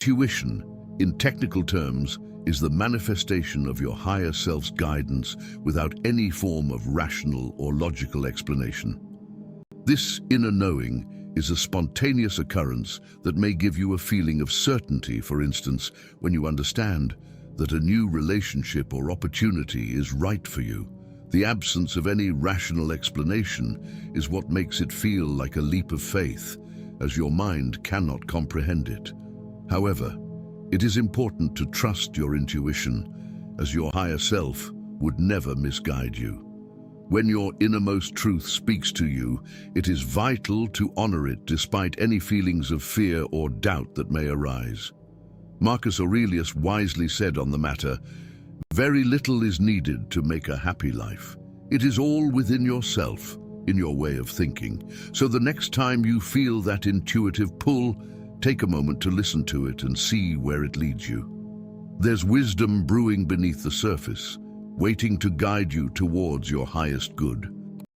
Tuition, in technical terms, is the manifestation of your higher self's guidance without any form of rational or logical explanation. This inner knowing is a spontaneous occurrence that may give you a feeling of certainty, for instance, when you understand that a new relationship or opportunity is right for you. The absence of any rational explanation is what makes it feel like a leap of faith, as your mind cannot comprehend it. However, it is important to trust your intuition, as your higher self would never misguide you. When your innermost truth speaks to you, it is vital to honor it despite any feelings of fear or doubt that may arise. Marcus Aurelius wisely said on the matter, "Very little is needed to make a happy life. It is all within yourself, in your way of thinking." So the next time you feel that intuitive pull, take a moment to listen to it and see where it leads you. There's wisdom brewing beneath the surface, waiting to guide you towards your highest good.